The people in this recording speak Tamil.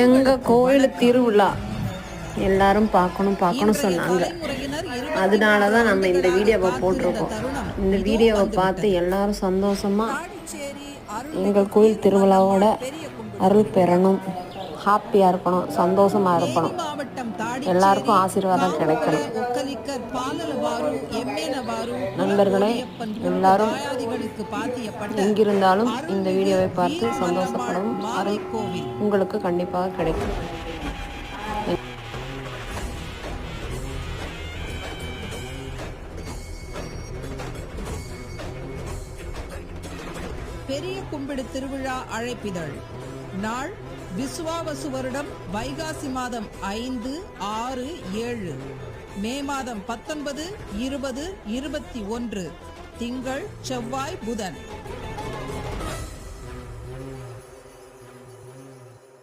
எங்க கோயில் திருவிழா எல்லாரும் பார்க்கணும் சொன்னாங்க. அதனால தான் நம்ம இந்த வீடியோவை போட்டிருக்கோம். இந்த வீடியோவை பார்த்து எல்லாரும் சந்தோஷமா எங்கள் கோயில் திருவிழாவோட அருள் பெறணும், ஹாப்பியாக இருக்கணும், சந்தோஷமாக இருக்கணும், எல்லாருக்கும் ஆசீர்வாதம் கிடைக்கணும். நண்பர்களே, எல்லாரும் எங்கிருந்தாலும் இந்த வீடியோவை பார்த்து சந்தோஷப்படும் அருள் உங்களுக்கு கண்டிப்பாக கிடைக்கும். பெரிய கும்பிடு திருவிழா அழைப்பிதழ். நாள் விசுவாவசு வருடம் வைகாசி மாதம் 5, 6, 7, மே மாதம் 19, 20, 21, திங்கள், செவ்வாய், புதன்.